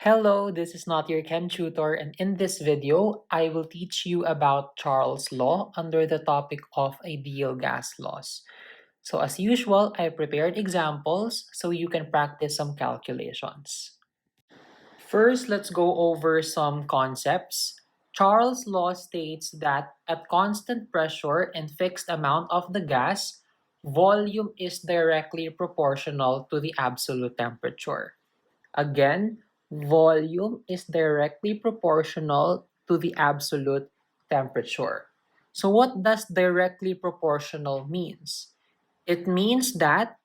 Hello, this is not your Chem tutor, and in this video, I will teach you about Charles' law under the topic of ideal gas laws. So as usual, I prepared examples so you can practice some calculations. First, let's go over some concepts. Charles' law states that at constant pressure and fixed amount of the gas, volume is directly proportional to the absolute temperature. Again, volume is directly proportional to the absolute temperature. So what does directly proportional means? It means that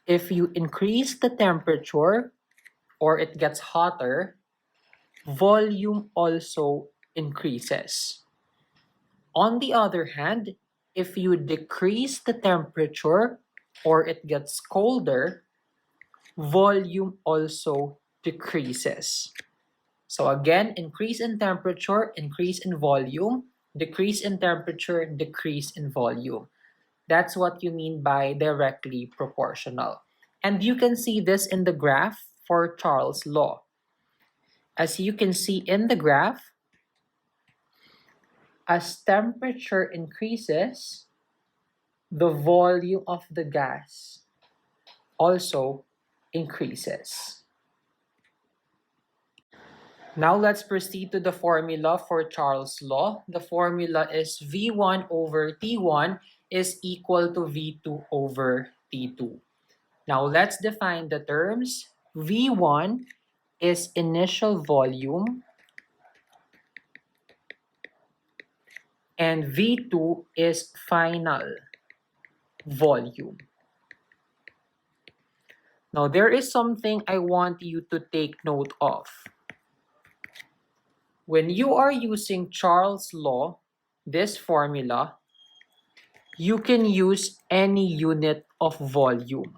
if you increase the temperature or it gets hotter, volume also increases. On the other hand, if you decrease the temperature or it gets colder, volume also decreases. So again, increase in temperature, increase in volume, decrease in temperature, decrease in volume. That's what you mean by directly proportional. And you can see this in the graph for Charles' law. As you can see in the graph, as temperature increases, the volume of the gas also increases. Now let's proceed to the formula for Charles' law. The formula is V1 over T1 is equal to V2 over T2. Now let's define the terms. V1 is initial volume and V2 is final volume. Now there is something I want you to take note of. When you are using Charles' law, this formula, you can use any unit of volume.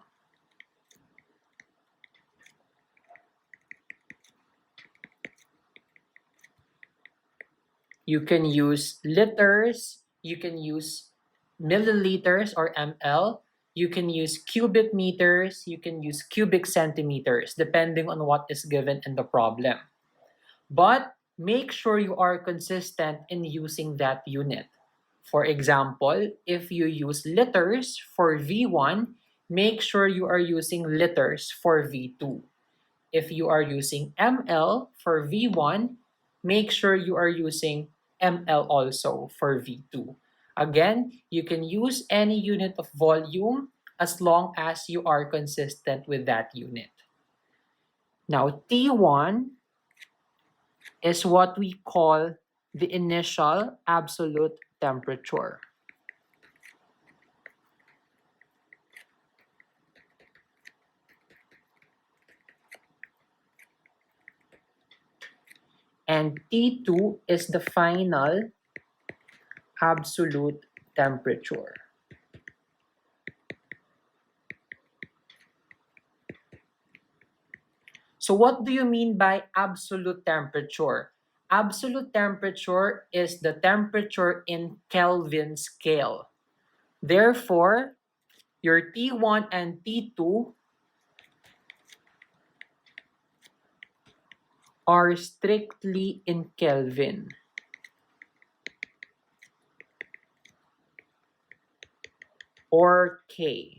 You can use liters, you can use milliliters or ml, you can use cubic meters, you can use cubic centimeters, depending on what is given in the problem. But make sure you are consistent in using that unit. For example, if you use liters for V1, make sure you are using liters for V2. If you are using ml for V1, make sure you are using ml also for V2. Again, you can use any unit of volume as long as you are consistent with that unit. Now, T1 is what we call the initial absolute temperature. And T2 is the final absolute temperature. So what do you mean by absolute temperature? Absolute temperature is the temperature in Kelvin scale. Therefore, your T1 and T2 are strictly in Kelvin. Or K.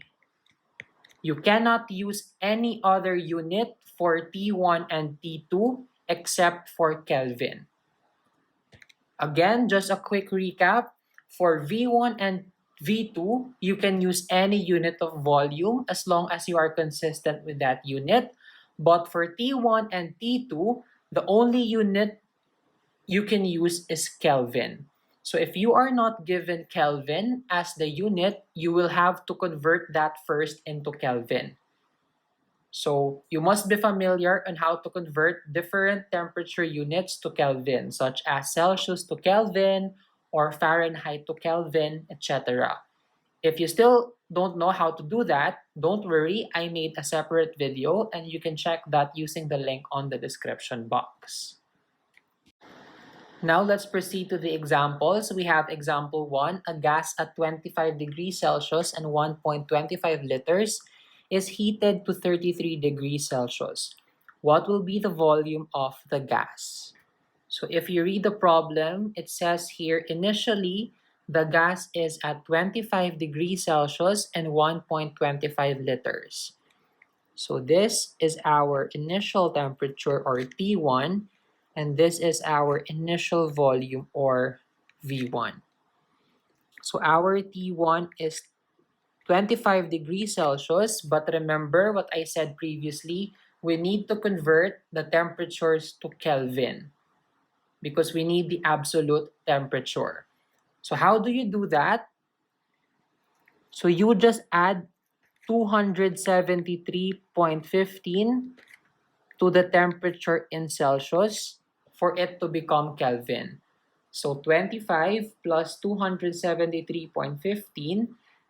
You cannot use any other unit for T1 and T2 except for Kelvin. Again, just a quick recap. For V1 and V2, you can use any unit of volume as long as you are consistent with that unit. But for T1 and T2, the only unit you can use is Kelvin. So if you are not given Kelvin as the unit, you will have to convert that first into Kelvin. So you must be familiar on how to convert different temperature units to Kelvin, such as Celsius to Kelvin or Fahrenheit to Kelvin, etc. If you still don't know how to do that, don't worry, I made a separate video and you can check that using the link on the description box. Now let's proceed to the examples. We have example 1, a gas at 25 degrees Celsius and 1.25 liters is heated to 33 degrees Celsius. what will be the volume of the gas? So if you read the problem, it says here initially the gas is at 25 degrees Celsius and 1.25 liters. So this is our initial temperature or T1, and this is our initial volume or V1. So our T1 is 25 degrees Celsius, but remember what I said previously, we need to convert the temperatures to Kelvin because we need the absolute temperature. So how do you do that? So you would just add 273.15 to the temperature in Celsius for it to become Kelvin. So 25 plus 273.15,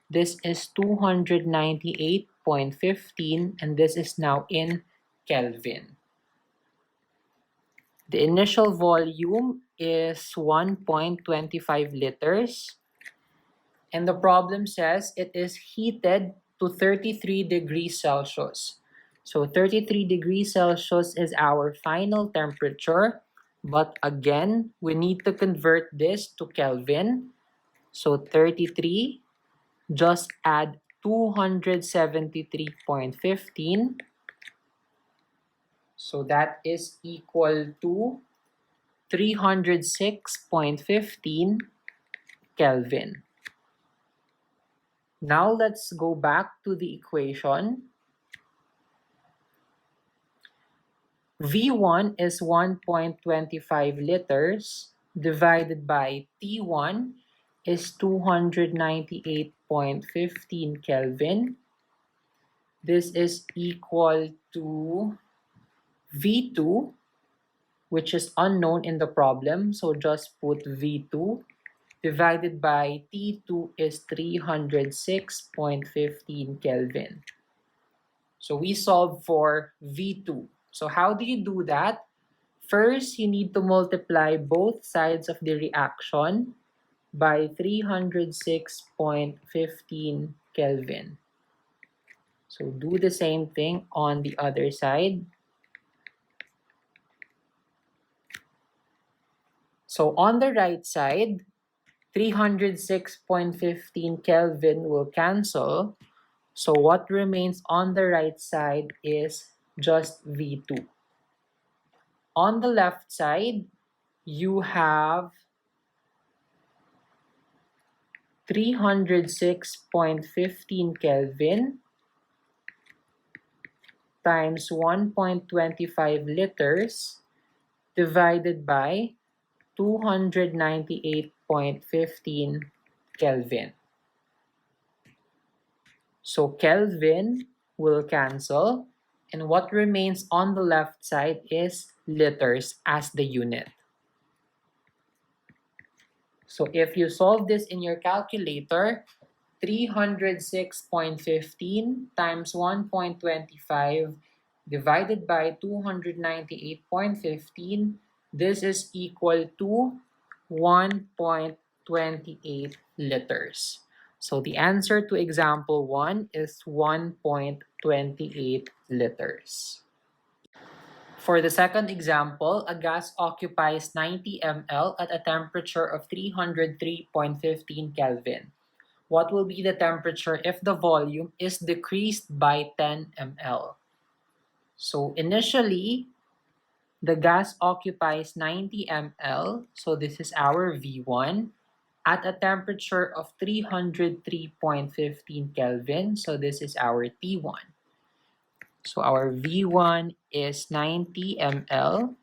this is 298.15, and this is now in Kelvin. The initial volume is 1.25 liters, and the problem says it is heated to 33 degrees Celsius. So 33 degrees Celsius is our final temperature, but again, we need to convert this to Kelvin. So 33, just add 273.15. So that is equal to 306.15 Kelvin. Now let's go back to the equation. V1 is 1.25 liters divided by T1 is 298.15 Kelvin. This is equal to V2, which is unknown in the problem, so just put V2 divided by T2 is 306.15 Kelvin. So we solve for V2. So how do you do that? First, you need to multiply both sides of the reaction by 306.15 Kelvin. So do the same thing on the other side. So on the right side, 306.15 Kelvin will cancel. So what remains on the right side is just V2. On the left side, you have 306.15 Kelvin times 1.25 liters divided by 298.15 Kelvin. So Kelvin will cancel, and what remains on the left side is liters as the unit. So if you solve this in your calculator, 306.15 times 1.25 divided by 298.15, this is equal to 1.28 liters. So the answer to example 1 is 1.28 liters. For the second example, a gas occupies 90 ml at a temperature of 303.15 Kelvin. What will be the temperature if the volume is decreased by 10 ml? So initially, the gas occupies 90 ml, so this is our V1, at a temperature of 303.15 Kelvin, so this is our T1. So our V1 is 90 ml,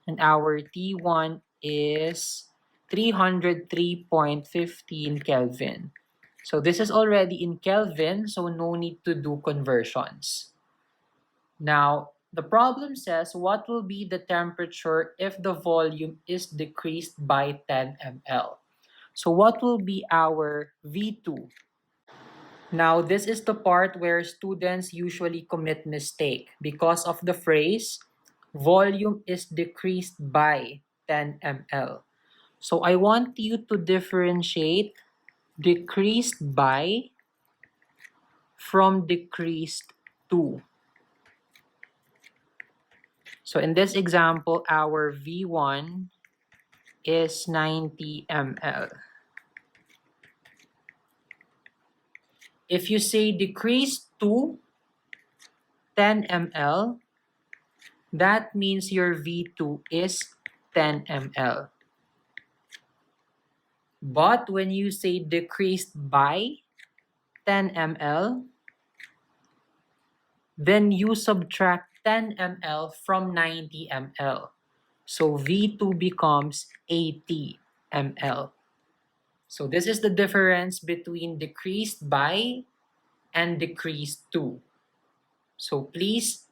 and our T1 is 303.15 Kelvin. So this is already in Kelvin, so no need to do conversions. Now, the problem says what will be the temperature if the volume is decreased by 10 ml. So what will be our V2? Now, this is the part where students usually commit mistake because of the phrase volume is decreased by 10 ml. So I want you to differentiate decreased by from decreased to. So in this example, our V1 is 90 ml. If you say decrease to 10 ml, that means your V2 is 10 ml. But when you say decreased by 10 ml, then you subtract 10 ml from 90 ml. So V2 becomes 80 ml. So this is the difference between decreased by and decreased to. So please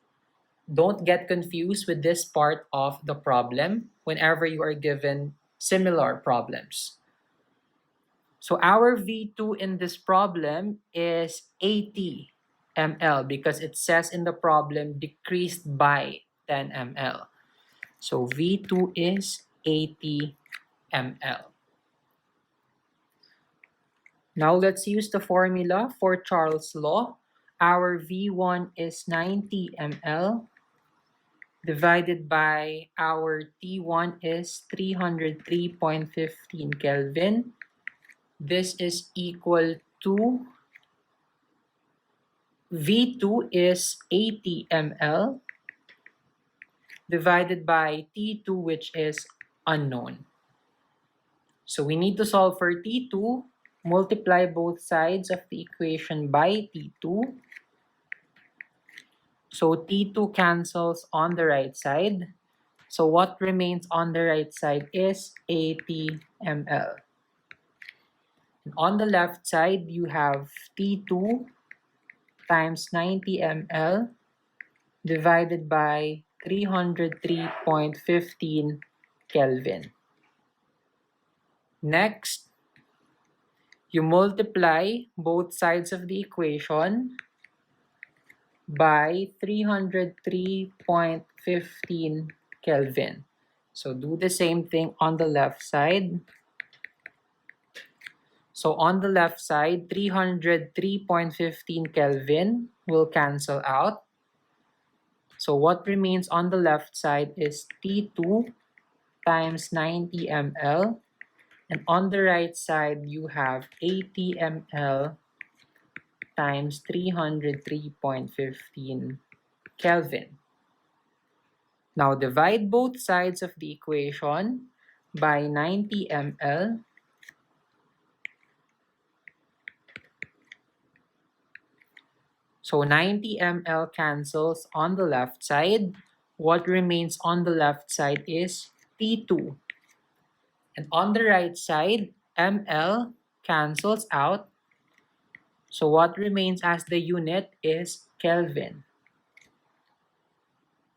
don't get confused with this part of the problem whenever you are given similar problems. So our V2 in this problem is 80 ml because it says in the problem decreased by 10 ml. So V2 is 80 ml. Now let's use the formula for Charles' law. Our V1 is 90 ml divided by our T1 is 303.15 Kelvin. This is equal to V2 is 80 ml divided by T2, which is unknown. So we need to solve for T2, multiply both sides of the equation by T2. So T2 cancels on the right side. So what remains on the right side is 80 ml. And on the left side, you have T2 times 90 ml divided by 303.15 Kelvin. Next, you multiply both sides of the equation by 303.15 Kelvin. So do the same thing on the left side. So on the left side, 303.15 Kelvin will cancel out. So what remains on the left side is T2 times 90 ml. And on the right side, you have 80 ml times 303.15 Kelvin. Now divide both sides of the equation by 90 ml. So 90 ml cancels on the left side. What remains on the left side is T2. And on the right side, ml cancels out. So what remains as the unit is Kelvin.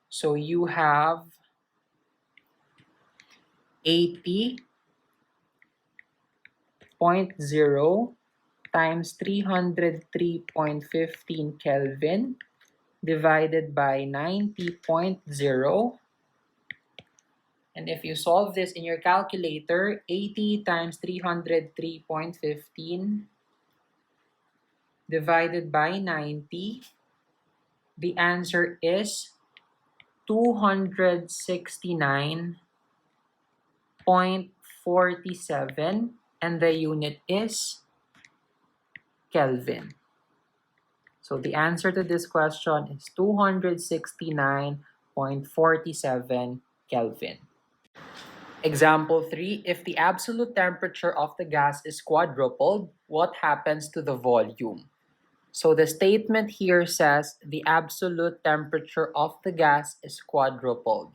So you have 80.0 times 303.15 Kelvin divided by 90.0. And if you solve this in your calculator, 80 times 303.15 divided by 90, the answer is 269.47 and the unit is Kelvin. So the answer to this question is 269.47 Kelvin. Example 3, if the absolute temperature of the gas is quadrupled, what happens to the volume? So the statement here says the absolute temperature of the gas is quadrupled.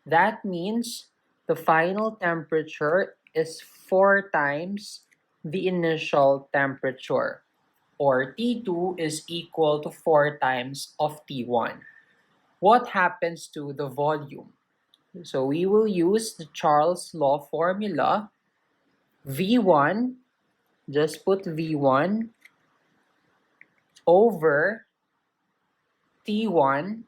That means the final temperature is 4 times the initial temperature, or T2 is equal to 4 times of T1. What happens to the volume? So we will use the Charles' law formula. V1, just put V1 over T1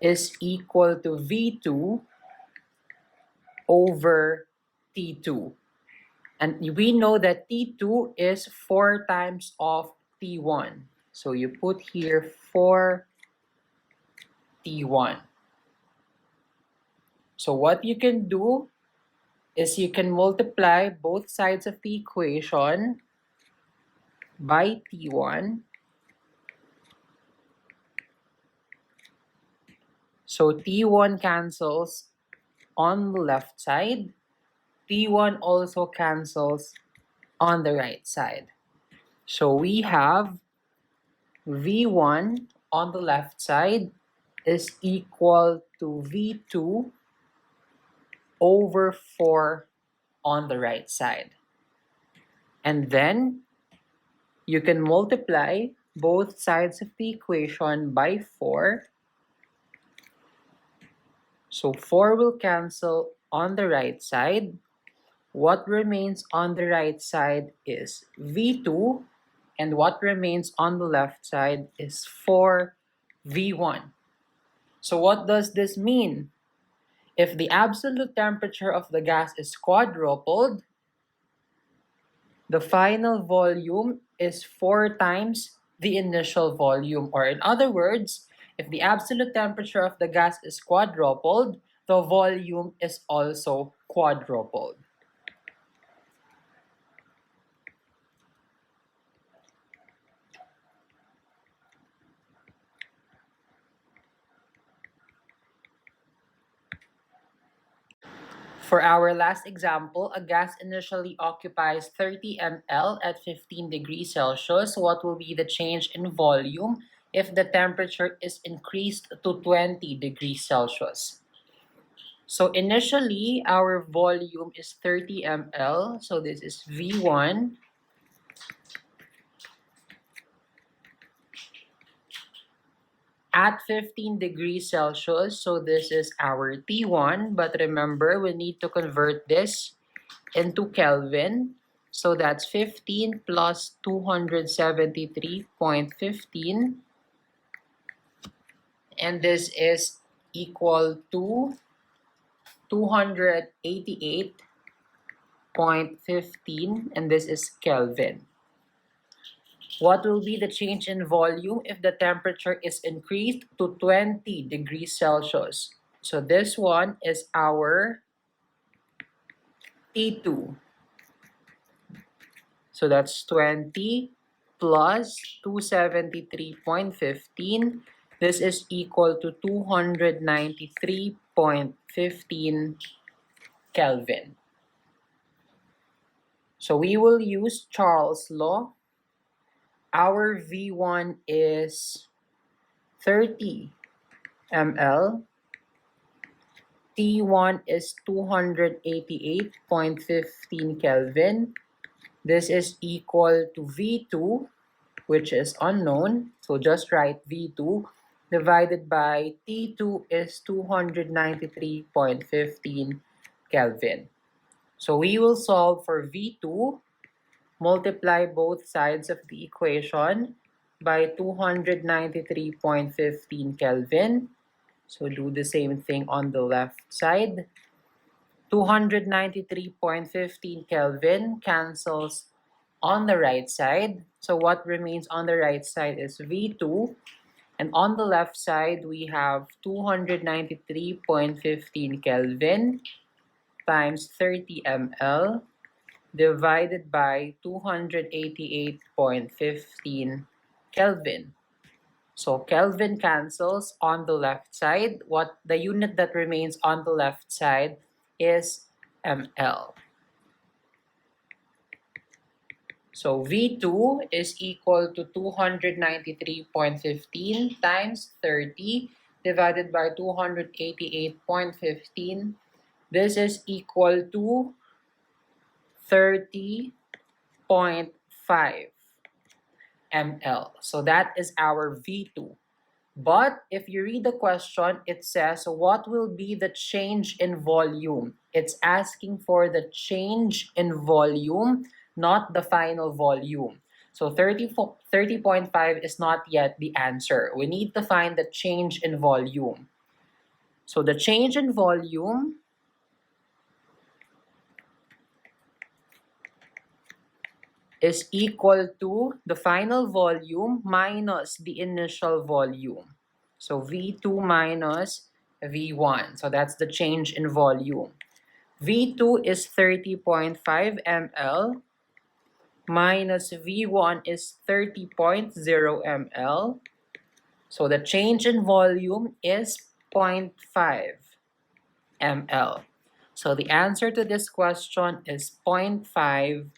is equal to V2 over T2. And we know that T2 is 4 times of T1. So you put here 4 T1. So what you can do is you can multiply both sides of the equation by T1. So T1 cancels on the left side. T1 also cancels on the right side. So we have V1 on the left side is equal to V2 over 4 on the right side. And then you can multiply both sides of the equation by 4. So 4 will cancel on the right side. What remains on the right side is V2, and what remains on the left side is 4V1. So what does this mean? If the absolute temperature of the gas is quadrupled, the final volume is 4 times the initial volume. Or in other words, if the absolute temperature of the gas is quadrupled, the volume is also quadrupled. For our last example, a gas initially occupies 30 ml at 15 degrees Celsius. What will be the change in volume if the temperature is increased to 20 degrees Celsius? So initially, our volume is 30 ml. So this is V1. At 15 degrees Celsius, so this is our T1. But remember, we need to convert this into Kelvin. So that's 15 plus 273.15. And this is equal to 288.15. And this is Kelvin. What will be the change in volume if the temperature is increased to 20 degrees Celsius? So this one is our T2. So that's 20 plus 273.15. This is equal to 293.15 Kelvin. So we will use Charles' law. Our V1 is 30 ml. T1 is 288.15 Kelvin. This is equal to V2, which is unknown. So just write V2 divided by T2 is 293.15 Kelvin. So we will solve for V2. Multiply both sides of the equation by 293.15 Kelvin. So do the same thing on the left side. 293.15 Kelvin cancels on the right side. So what remains on the right side is V2. And on the left side, we have 293.15 Kelvin times 30 ml divided by 288.15 Kelvin. So Kelvin cancels on the left side. What the unit that remains on the left side is ml. So V2 is equal to 293.15 times 30 divided by 288.15. This is equal to 30.5 ml. So that is our V2. But if you read the question, it says, what will be the change in volume? It's asking for the change in volume, not the final volume. So 30.5 is not yet the answer. We need to find the change in volume. So the change in volume is equal to the final volume minus the initial volume. So V2 minus V1. So that's the change in volume. V2 is 30.5 ml minus V1 is 30.0 ml. So the change in volume is 0.5 ml. So the answer to this question is 0.5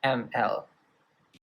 ml.